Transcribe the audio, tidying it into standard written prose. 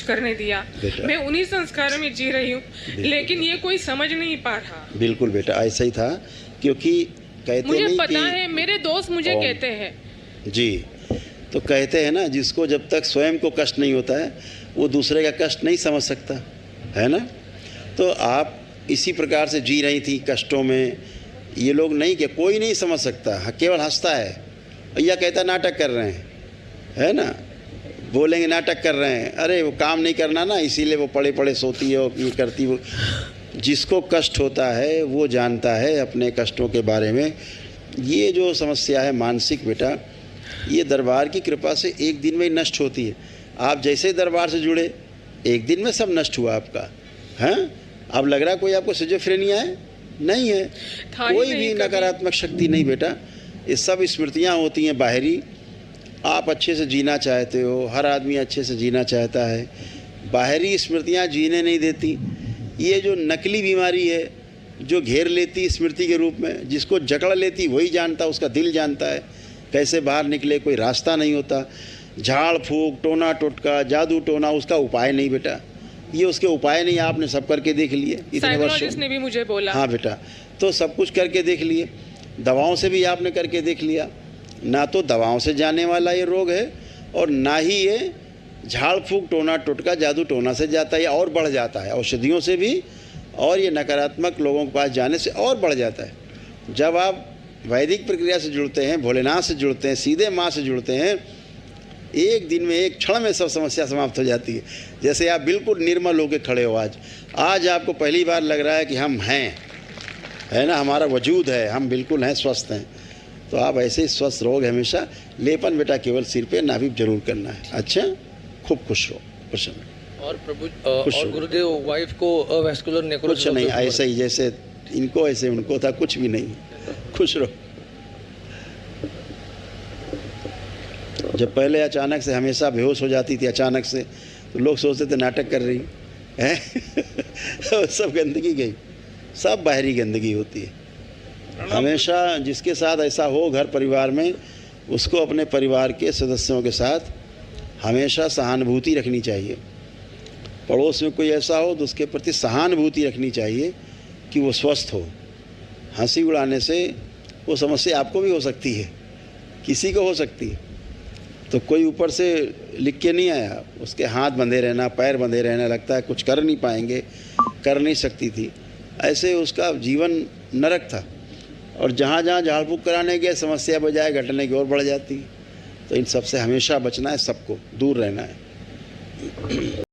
करने दिया। मैं उन्हीं संस्कारों में जी रही हूँ, लेकिन ये कोई समझ नहीं पा रहा। बिल्कुल बेटा, ऐसा ही था, क्योंकि कहते मुझे नहीं पता कि है, मेरे दोस्त मुझे कहते हैं। जी, तो कहते हैं ना, जिसको जब तक स्वयं को कष्ट नहीं होता है वो दूसरे का कष्ट नहीं समझ सकता है ना। तो आप इसी प्रकार से जी रही थी कष्टों में। ये लोग नहीं, कि कोई नहीं समझ सकता, केवल हंसता है या कहता नाटक कर रहे हैं, है ना, बोलेंगे नाटक कर रहे हैं। अरे वो काम नहीं करना ना, इसीलिए वो पड़े पड़े सोती है और ये करती। वो जिसको कष्ट होता है वो जानता है अपने कष्टों के बारे में। ये जो समस्या है मानसिक बेटा, ये दरबार की कृपा से एक दिन में ही नष्ट होती है। आप जैसे दरबार से जुड़े एक दिन में सब नष्ट हुआ आपका। हैं, अब लग रहा कोई आपको सिजोफ्रेनिया है? नहीं है, कोई भी नकारात्मक शक्ति नहीं बेटा। ये सब स्मृतियाँ होती हैं बाहरी। आप अच्छे से जीना चाहते हो, हर आदमी अच्छे से जीना चाहता है, बाहरी स्मृतियाँ जीने नहीं देती। ये जो नकली बीमारी है जो घेर लेती स्मृति के रूप में, जिसको जकड़ लेती वही जानता, उसका दिल जानता है कैसे बाहर निकले। कोई रास्ता नहीं होता। झाड़ फूक, टोना टोटका, जादू टोना उसका उपाय नहीं बेटा। ये उसके उपाय नहीं, आपने सब करके देख लिए इतने वर्षों ने भी मुझे बोला। हाँ बेटा, तो सब कुछ करके देख लिए, दवाओं से भी आपने करके देख लिया। ना तो दवाओं से जाने वाला ये रोग है, और ना ही ये झाड़ फूक, टोना टोटका, जादू टोना से जाता है, और बढ़ जाता है औषधियों से भी, और ये नकारात्मक लोगों के पास जाने से और बढ़ जाता है। जब आप वैदिक प्रक्रिया से जुड़ते हैं, भोलेनाथ से जुड़ते हैं, सीधे माँ से जुड़ते हैं, एक दिन में, एक क्षण में सब समस्या समाप्त हो जाती है। जैसे आप बिल्कुल निर्मल होकर खड़े हो। आज आपको पहली बार लग रहा है कि हम हैं, है ना, हमारा वजूद है, हम बिल्कुल हैं, स्वस्थ हैं। तो आप ऐसे ही स्वस्थ रहोगे हमेशा। लेपन बेटा केवल सिर पे नाभिक जरूर करना है। अच्छा, खूब खुश रहो, प्रसन्न। और प्रभु और गुरुदेव वाइफ को वेस्कुलर नेक्रोसिस, कुछ नहीं, ऐसे ही जैसे इनको ऐसे उनको था, कुछ भी नहीं, खुश रहो। जब पहले अचानक से हमेशा बेहोश हो जाती थी अचानक से, तो लोग सोचते थे नाटक कर रही है। सब गंदगी गई, सब बाहरी गंदगी होती है। हमेशा जिसके साथ ऐसा हो घर परिवार में, उसको अपने परिवार के सदस्यों के साथ हमेशा सहानुभूति रखनी चाहिए। पड़ोस में कोई ऐसा हो तो उसके प्रति सहानुभूति रखनी चाहिए कि वो स्वस्थ हो। हंसी उड़ाने से वो समस्या आपको भी हो सकती है, किसी को हो सकती है। तो कोई ऊपर से लिख के नहीं आया, उसके हाथ बंधे रहना, पैर बंधे रहना, लगता है कुछ कर नहीं पाएंगे, कर नहीं सकती थी, ऐसे उसका जीवन नरक था। और जहाँ जहाँ झाड़ फूक कराने गए समस्या बजाय घटने की ओर बढ़ जाती है। तो इन सब से हमेशा बचना है, सबको दूर रहना है।